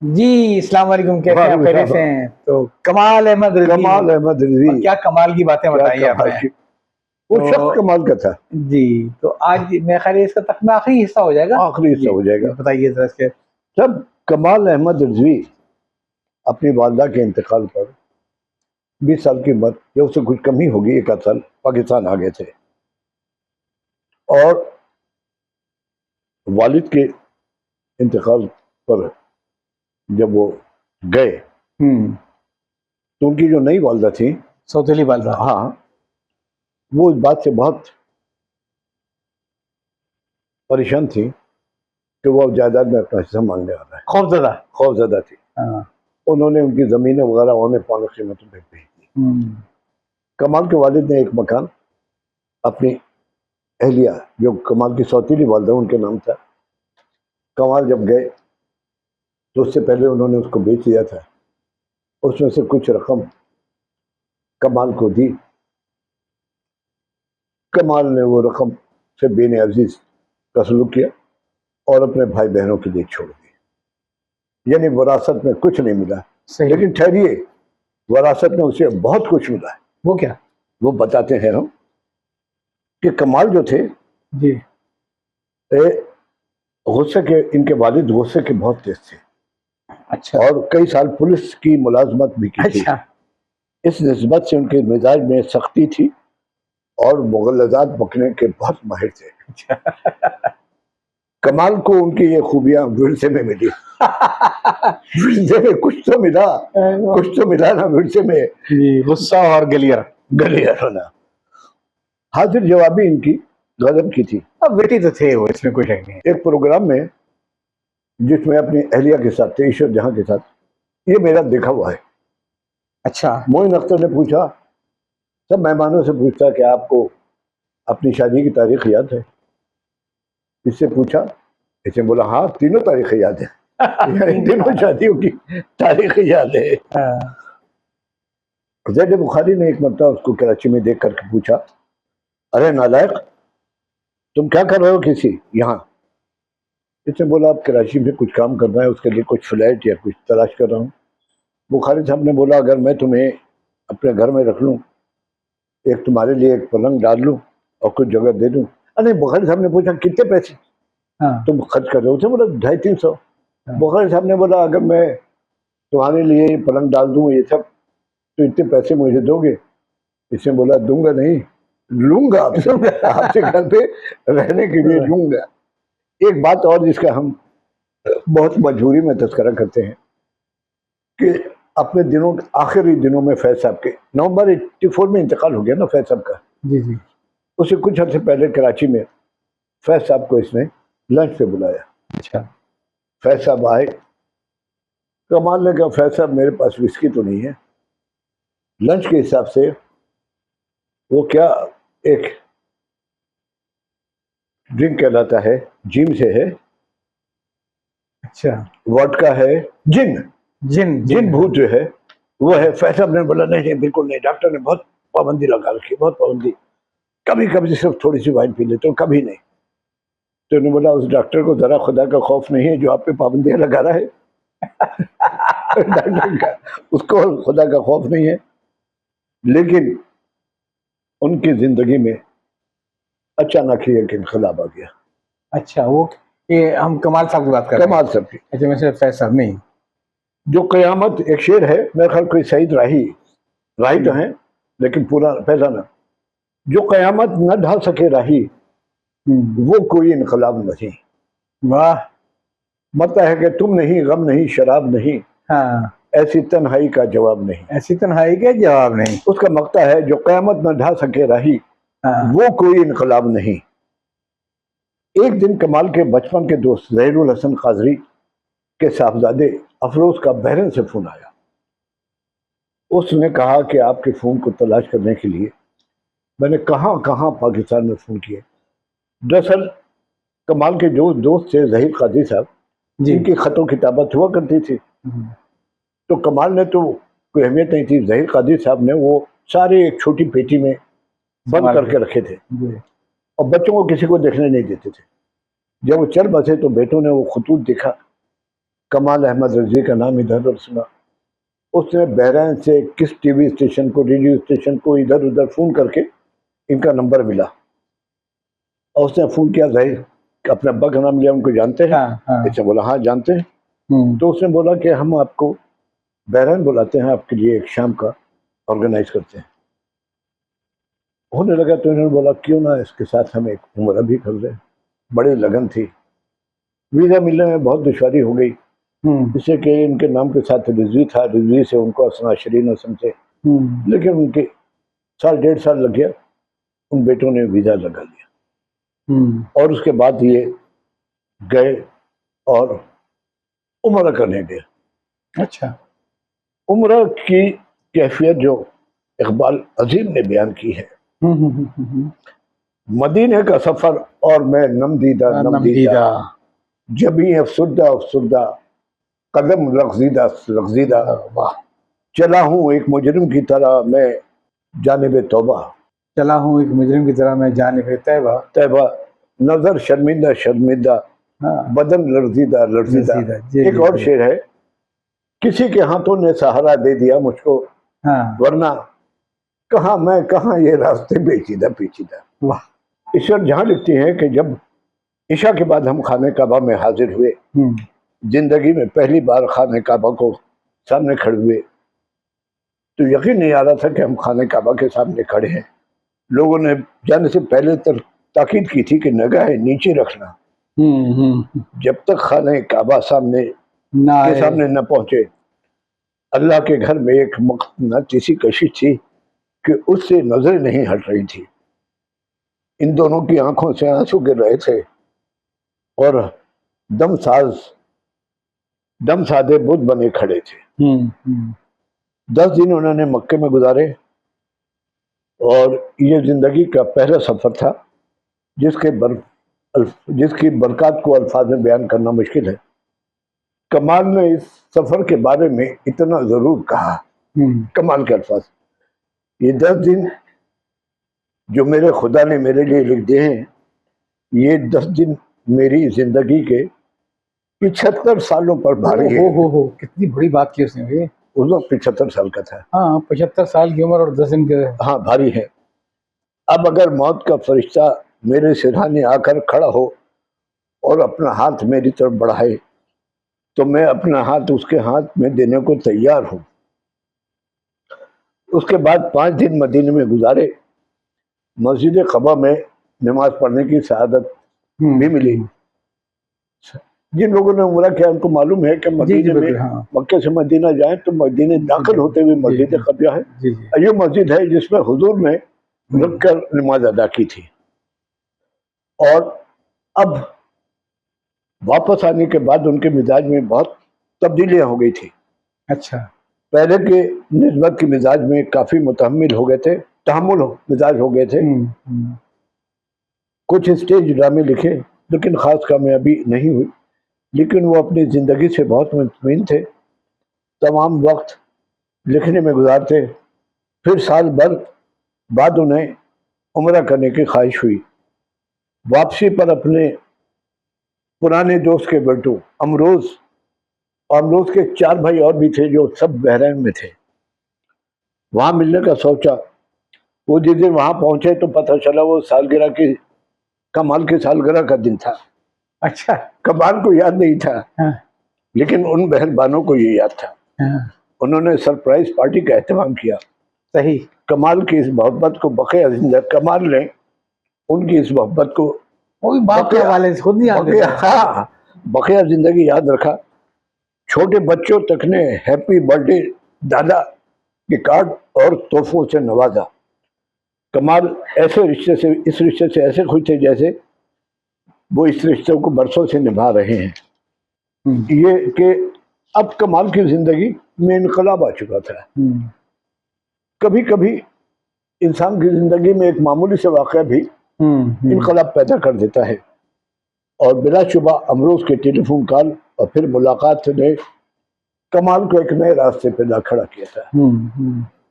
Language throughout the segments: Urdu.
جی السلام علیکم، کیسے ہیں آپ؟ وعلیکم خیریت سے السلام۔ ہیں؟ تو کمال احمد رضوی، کمال احمد رضوی، اور کیا کمال کی باتیں کیا بتائی آپ کمال نے۔ کی، وہ تو شخص کمال کا تھا۔ جی تو آج میں خیال ہے اس کا تقریباً آخری حصہ ہو جائے گا۔ آخری حصہ جی ہو جائے جی گا۔ بتائیے ذرا اس کے۔ جب کمال احمد رضوی اپنی والدہ کے انتقال پر 20 سال کی عمر یا اس سے کچھ کم ہی ہوگی، 1 سال پاکستان آ گئے تھے، اور والد کے انتقال پر جب وہ گئے تو ان کی جو نئی والدہ تھی، سوتیلی والدہ، ہاں، وہ اس بات سے بہت پریشان تھی کہ وہ اب جائیداد میں اپنا حصہ مانگنے آ رہا ہے، خوف زدہ تھی۔ انہوں نے ان کی زمینیں وغیرہ اونے پانے قیمتوں پہ بھیج دی۔ کمال کے والد نے ایک مکان اپنی اہلیہ، جو کمال کی سوتیلی والدہ ان کے نام تھا، کمال جب گئے تو اس سے پہلے انہوں نے اس کو بیچ دیا تھا، اس میں سے کچھ رقم کمال کو دی۔ کمال نے وہ رقم سے بے نیازی کا سلوک کیا اور اپنے بھائی بہنوں کے لیے چھوڑ دی، یعنی وراثت میں کچھ نہیں ملا۔ لیکن ٹھہریے، وراثت میں اسے بہت کچھ ملا ہے۔ وہ کیا؟ وہ بتاتے ہیں ہم کہ کمال جو تھے، جی غصے کے، ان کے والد غصے کے بہت تیز تھے، اچھا، اور کئی سال پولیس کی ملازمت بھی کی تھی۔ اچھا، اس نسبت سے ان کے مزاج میں سختی تھی اور مغلظات بکنے کے بہت ماہر تھے۔ کمال کو ان کی یہ خوبیاں ورثے میں ملی۔ ورثے میں کچھ تو ملا نا ورثے میں، غصہ اور گلیاں ہونا۔ حاضر جوابی ان کی غضب کی تھی۔ اب بیٹی تو تھے وہ، اس میں کوئی شک نہیں۔ ایک پروگرام میں جس میں اپنی اہلیہ کے ساتھ تھے، عشرت جہاں کے ساتھ، یہ میرا دیکھا ہوا ہے۔ اچھا، معین اختر نے پوچھا، سب مہمانوں سے پوچھتا کہ آپ کو اپنی شادی کی تاریخ یاد ہے؟ اس سے پوچھا، اس نے بولا ہاں، تینوں تاریخیں یاد ہیں، یعنی تینوں شادیوں کی تاریخیں یاد ہے۔ زید بخاری نے ایک مرتبہ اس کو کراچی میں دیکھ کر کے پوچھا، ارے نالائق، تم کیا کر رہے ہو کسی یہاں؟ اس نے بولا اب کراچی میں کچھ کام کرنا ہے، اس کے لیے کچھ فلیٹ یا کچھ تلاش کر رہا ہوں۔ بخاری صاحب نے بولا اگر میں تمہیں اپنے گھر میں رکھ لوں، ایک تمہارے لیے ایک پلنگ ڈال لوں اور کچھ جگہ دے دوں۔ نہیں، بخاری صاحب نے پوچھا کتنے پیسے تم خرچ کر رہے ہو؟ اسے بولا 250-300۔ بخاری صاحب نے بولا اگر میں تمہارے لیے پلنگ ڈال دوں یہ سب تو اتنے پیسے مجھے دو گے؟ اس نے بولا دوں گا نہیں، لوں گا آپ سے گھر پہ رہنے کے لیے لوں گا۔ ایک بات اور جس کا ہم بہت مجبوری میں تذکرہ کرتے ہیں کہ اپنے دنوں آخری دنوں میں فیض صاحب کے نومبر 84 میں انتقال ہو گیا نا فیض صاحب کا، جی جی، اسے کچھ عرصے پہلے کراچی میں فیض صاحب کو اس نے لنچ پہ بلایا۔ اچھا، فیض صاحب آئے، کمال نے کہا فیض صاحب میرے پاس وسکی تو نہیں ہے، لنچ کے حساب سے وہ کیا ایک ڈرنک کہلاتا ہے، جیم سے ہے، اچھا، وڈکا ہے، جن بھوت جو ہے وہ ہے۔ فیض صاحب نے بولا نہیں بالکل نہیں، ڈاکٹر نے بہت پابندی لگا رکھی، بہت پابندی، کبھی کبھی صرف تھوڑی سی وائن پی لیتے ہوں، کبھی نہیں۔ تو انہوں نے بولا اس ڈاکٹر کو ذرا خدا کا خوف نہیں ہے جو آپ پہ پابندیاں لگا رہا ہے؟ ڈاکٹر کا اس کو خدا کا خوف نہیں ہے، لیکن ان کی زندگی میں اچانک ہی ایک انقلاب آ گیا۔ اچھا، وہ یہ ہم کمال صاحب کی بات کر رہے ہیں؟ کمال صاحب کی، اچھا، میں سے فیض صاحب نہیں۔ جو قیامت، ایک شعر ہے میرے خیال کوئی سعید راہی تو ہیں لیکن پورا پہلا نہ، جو قیامت نہ ڈھا سکے راہی وہ کوئی انقلاب نہیں، واہ، مرتا ہے کہ تم نہیں، غم نہیں، شراب نہیں، ہاں، ایسی تنہائی کا جواب نہیں۔ ایسی تنہائی کا جواب نہیں۔ اس کا مقطع ہے جو قیامت نہ ڈھا سکے راہی وہ کوئی انقلاب نہیں۔ ایک دن کمال کے بچپن کے دوست ظہیر الحسن قاضری کے صاحبزادے افروز کا بحرین سے فون آیا۔ اس نے کہا کہ آپ کے فون کو تلاش کرنے کے لیے میں نے کہاں کہاں پاکستان میں فون کیے۔ دراصل کمال کے جو دوست تھے ظہیر قاضری صاحب، جن کی خط و کتابت ہوا کرتی تھی، تو کمال نے تو کوئی اہمیت نہیں تھی، ظہیر قاضری صاحب نے وہ سارے ایک چھوٹی پیٹی میں بند کر کے رکھے تھے اور بچوں کو کسی کو دیکھنے نہیں دیتے تھے۔ جب وہ چل بسے تو بیٹوں نے وہ خطوط دیکھا کمال احمد رضوی کا نام ادھر ادھر سنا. اس نے بحرین سے کس ٹی وی اسٹیشن کو, ریڈیو اسٹیشن کو ادھر ادھر فون کر کے ان کا نمبر ملا, اور اس نے فون کیا, ظاہر اپنے ابا کا نام لیا, ان کو جانتے ہیں؟ اس نے بولا ہاں جانتے ہیں. تو اس نے بولا کہ ہم آپ کو بحرین بلاتے ہیں, آپ کے لیے ایک شام کا آرگنائز کرتے ہیں. ہونے لگا تو انہوں نے بولا کیوں نہ اس کے ساتھ ہم ایک عمرہ بھی کر لیں. بڑی لگن تھی. ویزا ملنے میں بہت دشواری ہو گئی, اس سے کہ ان کے نام کے ساتھ رضوی تھا, رضوی سے ان کو اسنا شرین اسم سے, لیکن ان کے سال 1.5 سال لگ گیا. ان بیٹوں نے ویزا لگا لیا, اور اس کے بعد یہ گئے اور عمرہ کرنے گئے. اچھا. عمرہ کی کیفیت جو اقبال عظیم نے بیان کی ہے, مدینے کا سفر اور میں نم دیدہ, جبھی افسردہ قدم لغزیدہ, چلا ہوں ایک مجرم کی طرح میں جانب توبہ, چلا ہوں ایک مجرم کی طرح میں جانب تیبہ, نظر شرمندہ بدن لرزیدہ. ایک اور شعر ہے, کسی کے ہاتھوں نے سہارا دے دیا مجھ کو, ورنہ کہاں میں کہاں یہ راستے پیچیدہ. ایشور جہاں لکھتی ہیں کہ جب عشاء کے بعد ہم خانہ کعبہ میں حاضر ہوئے, زندگی میں پہلی بار خانہ کعبہ کو سامنے کھڑے ہوئے, تو یقین نہیں آ رہا تھا کہ ہم خانہ کعبہ کے سامنے کھڑے ہیں. لوگوں نے جانے سے پہلے تاکید کی تھی کہ نگاہ نیچے رکھنا, جب تک خانہ کعبہ کے سامنے نہ پہنچے. اللہ کے گھر میں ایک مقناطیسی کشش تھی کہ اس سے نظریں نہیں ہٹ رہی تھی. ان دونوں کی آنکھوں سے آنسو گر رہے تھے, اور دم سادے بت بنے کھڑے تھے. 10 دن انہوں نے مکے میں گزارے, اور یہ زندگی کا پہلا سفر تھا جس کی برکات کو الفاظ میں بیان کرنا مشکل ہے. کمال نے اس سفر کے بارے میں اتنا ضرور کہا, کمال کے الفاظ, یہ 10 دن جو میرے خدا نے میرے لیے لکھ دیے ہیں, یہ 10 دن میری زندگی کے 75 سالوں پر بھاری ہے. کتنی بڑی بات کی اس نے. اس وقت 75 سال کا تھا. 75 سال کی عمر اور 10 دن کے. ہاں بھاری ہے. اب اگر موت کا فرشتہ میرے سرہانے آ کر کھڑا ہو اور اپنا ہاتھ میری طرف بڑھائے, تو میں اپنا ہاتھ اس کے ہاتھ میں دینے کو تیار ہوں. اس کے بعد 5 دن مدینے میں گزارے. مسجد قباء میں نماز پڑھنے کی سعادت بھی ملی. جن لوگوں نے عمرہ کیا ان کو معلوم ہے کہ مدینے میں مکے سے مدینہ جائیں تو مدینے داخل ہوتے ہوئے مسجد قباء ہے. یہ مسجد ہے جس میں حضور نے رک کر نماز ادا کی تھی. اور اب واپس آنے کے بعد ان کے مزاج میں بہت تبدیلیاں ہو گئی تھی. اچھا. پہلے کے نسبت کے مزاج میں کافی متحمل ہو گئے تھے, مزاج ہو گئے تھے. کچھ اسٹیج ڈرامے لکھے لیکن خاص کامیابی نہیں ہوئی, لیکن وہ اپنی زندگی سے بہت مطمئن تھے. تمام وقت لکھنے میں گزارتے. پھر سال بھر بعد انہیں عمرہ کرنے کی خواہش ہوئی. واپسی پر اپنے پرانے دوست کے بیٹوں امروز کے 4 بھائی اور بھی تھے جو سب بحرین میں تھے, وہاں ملنے کا سوچا. وہ جس دن وہاں پہنچے تو پتہ چلا وہ کمال کی سالگرہ کا دن تھا. اچھا. کمال کو یاد نہیں تھا, لیکن ان بہن بانوں کو یہ یاد تھا. انہوں نے سرپرائز پارٹی کا اہتمام کیا. صحیح. کمال کی اس محبت کو بقیہ زندگی, کمال نے ان کی اس محبت کو بقیہ زندگی یاد رکھا. چھوٹے بچوں تک نے ہیپی برتھ ڈے دادا کے کارڈ اور تحفوں سے نوازا. کمال اس رشتے سے ایسے خوش تھے جیسے وہ اس رشتے کو برسوں سے نبھا رہے ہیں. یہ کہ اب کمال کی زندگی میں انقلاب آ چکا تھا. کبھی کبھی انسان کی زندگی میں ایک معمولی سے واقعہ بھی انقلاب پیدا کر دیتا ہے, اور بلا شبہ امروز کے ٹیلی فون کال اور پھر ملاقات نے کمال کو ایک نئے راستے پہ لا کھڑا کیا تھا.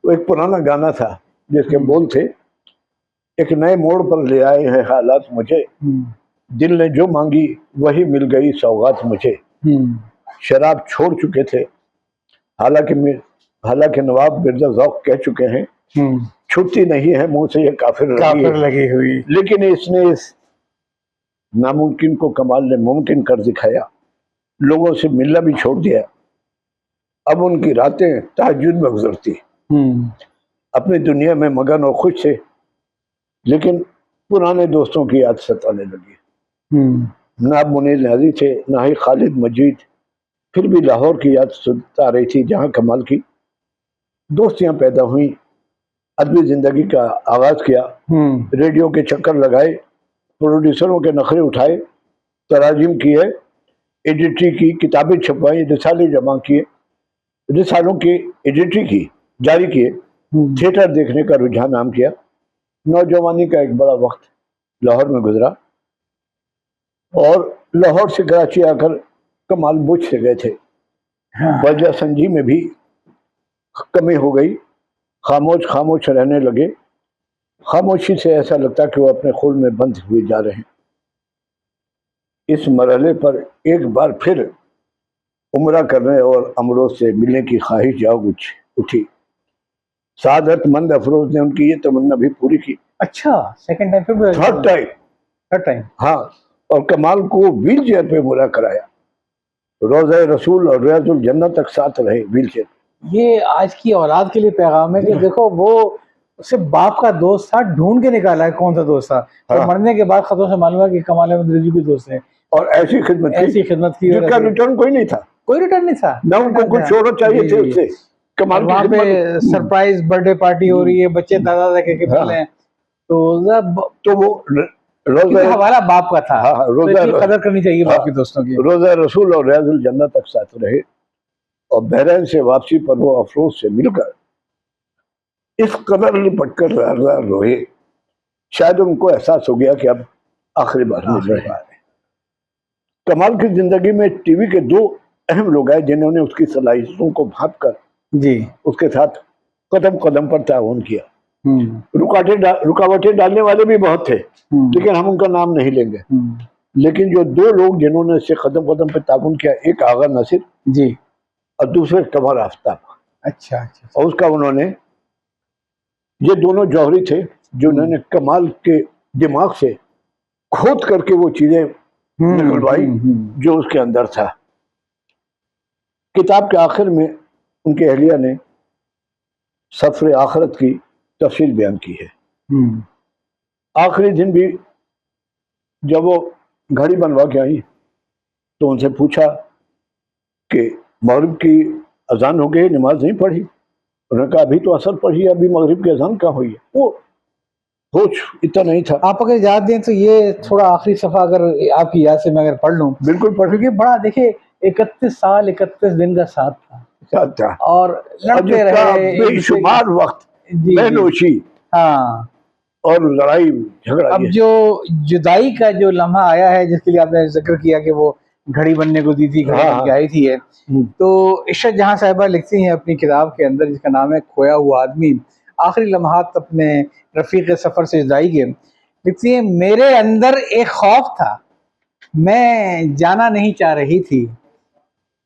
وہ ایک پرانا گانا تھا جس کے بول تھے, ایک نئے موڑ پر لے آئے ہیں حالات مجھے, دل نے جو مانگی وہی مل گئی سوغات مجھے. شراب چھوڑ چکے تھے، حالانکہ نواب مرزا ذوق کہہ چکے ہیں چھٹتی نہیں ہے منہ سے یہ کافر لگی ہوئی، لیکن اس نے اس ناممکن کو کمال نے ممکن کر دکھایا، لوگوں سے ملنا بھی چھوڑ دیا۔ اب ان کی راتیں تہجد میں گزرتی، اپنی دنیا میں مگن اور خوش تھے، لیکن پرانے دوستوں کی یاد ستانے لگی۔ نہ منیر نیازی تھے، نہ ہی خالد مجید، پھر بھی لاہور کی یاد ستا رہی تھی جہاں کمال کی دوستیاں پیدا ہوئیں، ادبی زندگی کا آغاز کیا، ریڈیو کے چکر لگائے، پروڈیوسروں کے نخرے اٹھائے، تراجم کیے، ایڈیٹری کی، کتابیں چھپائیں، رسالے جمع کیے، رسالوں کی ایڈیٹری کی، جاری کیے، تھیٹر دیکھنے کا رجحان عام کیا۔ نوجوانی کا ایک بڑا وقت لاہور میں گزرا، اور لاہور سے کراچی آ کر کمال بجھ سے گئے تھے۔ وجہ سنجی میں بھی کمی ہو گئی، خاموش رہنے لگے، خاموشی سے ایسا لگتا کہ وہ اپنے خلد میں بند ہوئے جا رہے ہیں۔ اس مرحلے پر ایک بار پھر عمرہ کرنے اور امروز سے ملنے کی خواہش جاگ اٹھی۔ سعادت مند افروز نے ان کی یہ تمنا بھی پوری کی۔ اچھا، سیکنڈ ٹائم پھر تھرڈ ٹائم ہاں، اور کمال کو ویل چیئر پہ عمرہ کرایا، روضہ رسول اور ریاض الجنہ تک ساتھ رہے ویل چیئر۔ یہ آج کی اولاد کے لیے پیغام ہے کہ دیکھو وہ صرف باپ کا دوست تھا، ڈھونڈ کے نکالا ہے کون سا دوست تھا، اور مرنے کے بعد خطوں سے معلوم ہے کہ کمال احمد رضوی کے دوست ہیں، اور ایسی خدمت کی جس کا ریٹرن کوئی نہیں تھا، نہ ان کو کچھ شہرت چاہیے تھے اس سے۔ کمال وہاں پہ سرپرائز برتھ ڈے پارٹی ہو رہی ہے، بچے دادا کے مل ہیں، تو وہ ہمارا باپ کا تھا، قدر کرنی چاہیے باپ کے دوستوں کی۔ روضہ رسول اور ریاض الجنہ تک ساتھ رہے، اور بحرین سے واپسی پر وہ افروز سے مل کر اس قدر لپٹ کر روئے، شاید ان کو احساس ہو گیا کہ اب آخری بار مل رہے ہیں۔ کمال کی زندگی میں ٹی وی کے دو اہم لوگ آئے جنہوں نے اس کی صلاحیتوں کو بھانپ کر اس کے ساتھ قدم قدم پر تعاون کیا۔ رکاوٹیں ڈالنے والے بھی بہت تھے، لیکن ہم ان کا نام نہیں لیں گے، لیکن جو دو لوگ جنہوں نے اس سے قدم قدم پہ تعاون کیا، ایک آغا ناصر اور دوسرے قمر آفتاب۔ اچھا، اور اس کا انہوں نے، یہ دونوں جوہری تھے جو انہوں نے کمال کے دماغ سے کھود کر کے وہ چیزیں نکلوائی جو اس کے اندر تھا۔ کتاب کے آخر میں ان کے اہلیہ نے سفر آخرت کی تفصیل بیان کی ہے۔ آخری دن بھی جب وہ گھڑی بنوا کے آئی تو ان سے پوچھا کہ مغرب کی اذان ہو گئی، نماز نہیں پڑھی؟ انہوں نے کہا ابھی تو عصر پڑھی، ابھی مغرب کی اذان کہاں ہوئی ہے؟ وہ ہوش اتنا نہیں تھا۔ آپ اگر یاد دیں تو یہ تھوڑا آخری صفحہ اگر آپ کی یاد سے میں اگر پڑھ لوں۔ بالکل پڑھ، کیونکہ بڑا دیکھے 31 سال 31 دن کا ساتھ تھا، اور لڑتے رہے، بے شمار وقت بے نوشی اور لڑائی جھگڑا۔ اب جو جدائی کا جو لمحہ آیا ہے جس کے لیے آپ نے ذکر کیا کہ وہ گھڑی بننے کو دی تھی، گھڑی بن کے آئی تھی، تو عشرت جہاں صاحبہ لکھتی ہیں اپنی کتاب کے اندر جس کا نام ہے کھویا ہوا آدمی، آخری لمحات اپنے رفیق سفر سے جدائی کے، لکھتی ہیں میرے اندر ایک خوف تھا، میں جانا نہیں چاہ رہی تھی،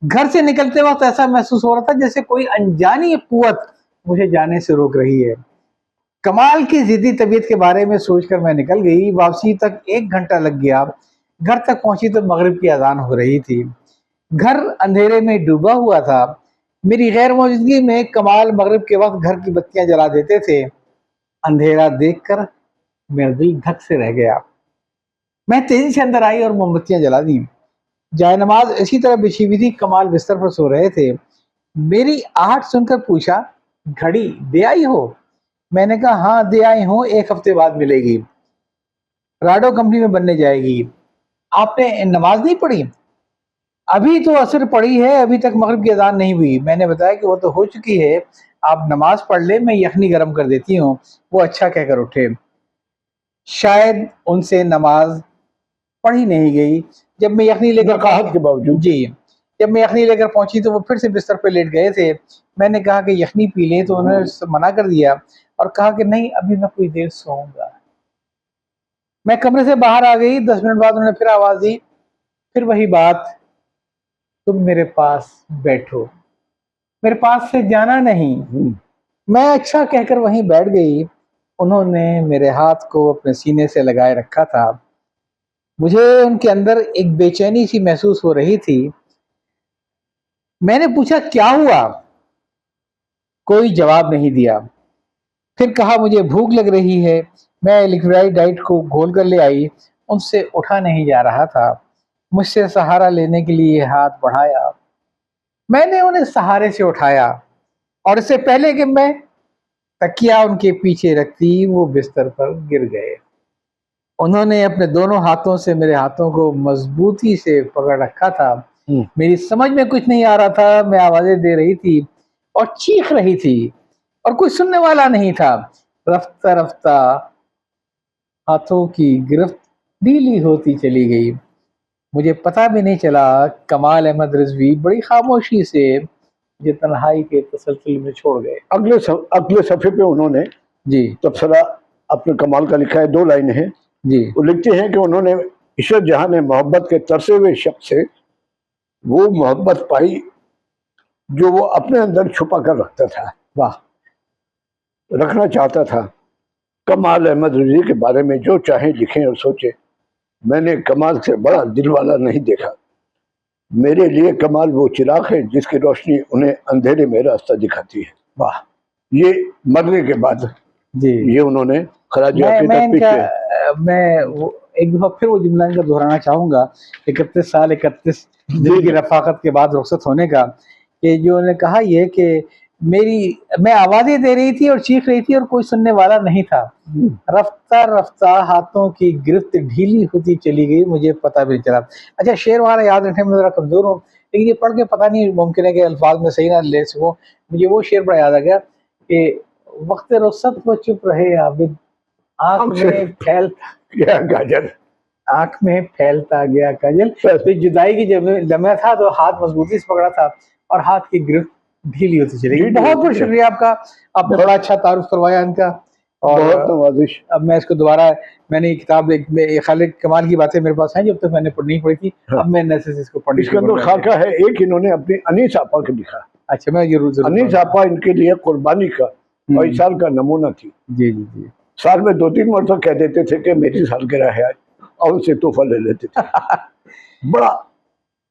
گھر سے نکلتے وقت ایسا محسوس ہو رہا تھا جیسے کوئی انجانی قوت مجھے جانے سے روک رہی ہے۔ کمال کی ضدی طبیعت کے بارے میں سوچ کر میں نکل گئی، واپسی تک 1 گھنٹہ لگ گیا، گھر تک پہنچی تو مغرب کی اذان ہو رہی تھی، گھر اندھیرے میں ڈوبا ہوا تھا، میری غیر موجودگی میں کمال مغرب کے وقت گھر کی بتیاں جلا دیتے تھے، اندھیرا دیکھ کر میرا دل دھک سے رہ گیا، میں تیزی سے اندر آئی اور موم بتیاں جلا دیں، جائے نماز اسی طرح بچھی ہوئی تھی، کمال بستر پر سو رہے تھے، میری آہٹ سن کر پوچھا گھڑی دے آئی ہو؟ میں نے کہا ہاں دے آئی ہوں، 1 ہفتے بعد ملے گی، راڈو کمپنی میں بننے جائے گی۔ آپ نے نماز نہیں پڑھی؟ ابھی تو عصر پڑھی ہے، ابھی تک مغرب کی اذان نہیں ہوئی۔ میں نے بتایا کہ وہ تو ہو چکی ہے، آپ نماز پڑھ لیں، میں یخنی گرم کر دیتی ہوں۔ وہ اچھا کہہ کر اٹھے۔ شاید ان سے نماز پڑھی نہیں گئی۔ جب میں یخنی لے کر کے باوجود جب میں یخنی لے کر پہنچی تو وہ پھر سے بستر پہ لیٹ گئے تھے۔ میں نے کہا کہ یخنی پی لیں تو انہوں نے منع کر دیا اور کہا کہ نہیں ابھی میں کوئی دیر سوؤں گا۔ میں کمرے سے باہر آ گئی، 10 منٹ بعد انہوں نے پھر آواز دی، پھر وہی بات، تم میرے پاس بیٹھو، میرے پاس سے جانا نہیں۔ میں اچھا کہہ کر وہیں بیٹھ گئی۔ انہوں نے میرے ہاتھ کو اپنے سینے سے لگائے رکھا تھا۔ مجھے ان کے اندر ایک بے چینی سی محسوس ہو رہی تھی۔ میں نے پوچھا کیا ہوا؟ کوئی جواب نہیں دیا۔ پھر کہا مجھے بھوک لگ رہی ہے۔ میں لیکوڈائٹ ڈائٹ کو گھول کر لے آئی۔ ان سے اٹھا نہیں جا رہا تھا۔ مجھ سے سہارا لینے کے لیے ہاتھ بڑھایا۔ میں نے انہیں سہارے سے اٹھایا اور اس سے پہلے کہ میں تکیا ان کے پیچھے رکھتی وہ بستر پر گر گئے۔ انہوں نے اپنے دونوں ہاتھوں سے میرے ہاتھوں کو مضبوطی سے پکڑ رکھا تھا۔ میری سمجھ میں کچھ نہیں آ رہا تھا۔ میں آوازیں دے رہی تھی اور چیخ رہی تھی اور کوئی سننے والا نہیں تھا۔ رفتہ رفتہ ہاتھوں کی گرفت ڈھیلی ہوتی چلی گئی۔ مجھے پتہ بھی نہیں چلا۔ کمال احمد رضوی بڑی خاموشی سے مجھے تنہائی کے تسلسل میں چھوڑ گئے۔ اگلے صفحے پہ انہوں نے جی تبصرہ اپنے کمال کا لکھا ہے، 2 لائنیں ہیں۔ جی وہ لکھتے ہیں کہ انہوں نے عشرت جہاں نے محبت کے ترسے ہوئے شخص سے وہ محبت پائی جو وہ اپنے اندر چھپا کر رکھتا تھا، واہ، رکھنا چاہتا تھا۔ کمال احمد رضوی کے بارے میں جو چاہیں لکھیں اور سوچیں، میں نے کمال سے بڑا دل والا نہیں دیکھا۔ میرے لیے کمال وہ چراغ ہے جس کی روشنی انہیں اندھیرے میں راستہ دکھاتی ہے۔ واہ، یہ مرنے کے بعد جی یہ انہوں نے خراج میں عقیدت ان پیش کا کیا۔ میں ایک دفعہ پھر وہ جملہ ان کا دہرانا چاہوں گا، 31 سال 31 دن کی رفاقت کے بعد رخصت ہونے کا، کہ جو انہوں نے کہا یہ کہ میں آوازیں دے رہی تھی اور چیخ رہی تھی اور کوئی سننے والا نہیں تھا۔ رفتہ رفتہ ہاتھوں کی گرفت ڈھیلی ہوتی چلی گئی، مجھے پتہ بھی نہیں چلا۔ اچھا شعر وغیرہ یاد رکھنے میں ذرا کمزور ہوں، لیکن یہ پڑھ کے پتہ نہیں، ممکن ہے کہ الفاظ میں صحیح نہ لے سکوں۔ مجھے وہ شعر بڑا یاد آ گیا کہ وقت رخصت وہ چپ رہے عابد، آنکھ میں پھیلتا گیا کاجل۔ تو جدائی کی جب لمحہ تھا تو ہاتھ مضبوطی سے پکڑا تھا اور ہاتھ کی گرفت ڈھیلی ہوتی چلی گئی۔ بہت بہت شکریہ آپ کا، آپ نے بڑا اچھا تعارف کروایا ان کا۔ اور بہت نوازش۔ اب میں اس کو دوبارہ، میں نے یہ کتاب خالد کمال کی باتیں میرے پاس ہیں جب تک میں نے نہیں پڑھی تھی، اب میں اس کو پڑھنی اس کے اندر خاکہ ہے ایک، انہوں نے اپنی انیس آپا کو لکھا۔ اچھا میں ضرور انیس آپا ان کے لیے قربانی کا اور ایثار کا نمونہ تھی۔ جی جی جی، سال میں 2-3 مرتبہ کہہ دیتے تھے کہ میری سالگرہ ہے آج، اور ان سے تحفہ لے لیتے تھے۔ بڑا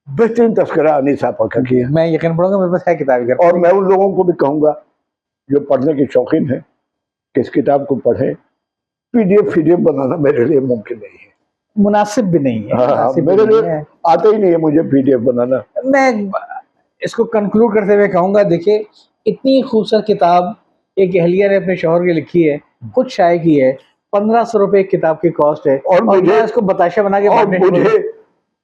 بہترین تذکرہ انیس آپا کا کیا۔ میں یقین پڑھوں گا، میرے پاس ہے کتاب۔ اور میں ان لوگوں کو بھی کہوں گا جو پڑھنے کے شوقین ہیں کہ اس کتاب کو پڑھیں۔ PDF بنانا میرے لیے ممکن نہیں ہے، مناسب بھی نہیں ہے، میرے لیے آتا ہی نہیں ہے مجھے PDF بنانا۔ میں اس کو کنکلوڈ کرتے ہوئے کہوں گا، دیکھیں اتنی خوبصورت کتاب ایک اہلیہ نے اپنے شوہر کی لکھی ہے، خود شائع کی ہے، 1500 روپے کتاب کی کاسٹ ہے، اور میں اس کو بتاشا بنا کے مجھے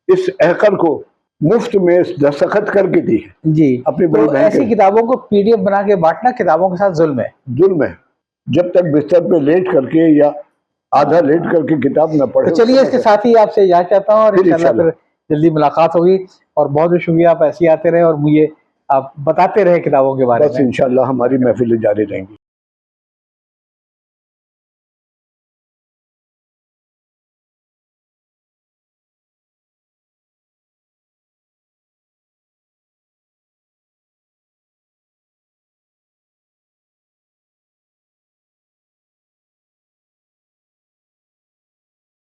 اس احقر کو مفت میں دستخط کر کے دی ہے جی اپنی بڑی بہن۔ ایسی کتابوں کو PDF بنا کے بانٹنا کتابوں کے ساتھ ظلم ہے، ظلم ہے۔ جب تک بستر پہ لیٹ کر کے یا آدھا لیٹ کر کے کتاب نہ پڑھے۔ چلیے اس کے ساتھ ہی آپ سے اجازت چاہتا ہوں، اور انشاءاللہ پھر جلدی ملاقات ہوگی۔ اور بہت بہت شکریہ، آپ ایسے ہی آتے رہے اور مجھے آپ بتاتے رہے کتابوں کے بارے میں۔ بس انشاءاللہ ہماری محفلیں جاری رہیں گی۔